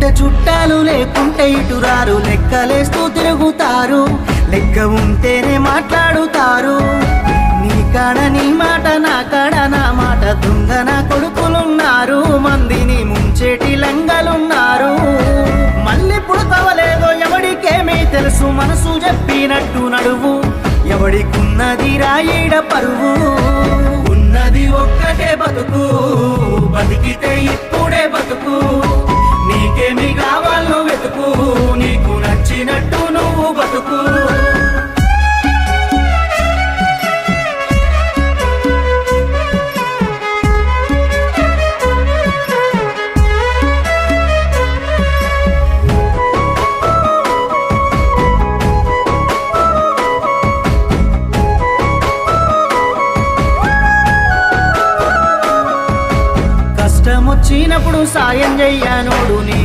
ఉంటే చుట్టాలు లేకుంటే ఇటురారు లెక్కలేస్తూ తిరుగుతారు లెక్క ఉంటేనే మాట్లాడుతారు నీ కాడ నీ మాట నా కాడ నా మాట దొంగ నా కొడుకులున్నారు మందిని ముంచేటి లంగలున్నారు మళ్ళీ పుడతవలేదో ఎవడికేమీ తెలుసు మనసు చెప్పినట్టు నడువు ఎవడికున్నది రాయిడ పరువు ఉన్నది ఒక్కటే బతుకు బతికితే ఇప్పుడే బతుకు నీకేమి కావాలో వెతుకు నీకు నచ్చినట్టు నువ్వు బతుకు వచ్చినప్పుడు సాయం చెయ్యనోడు నీ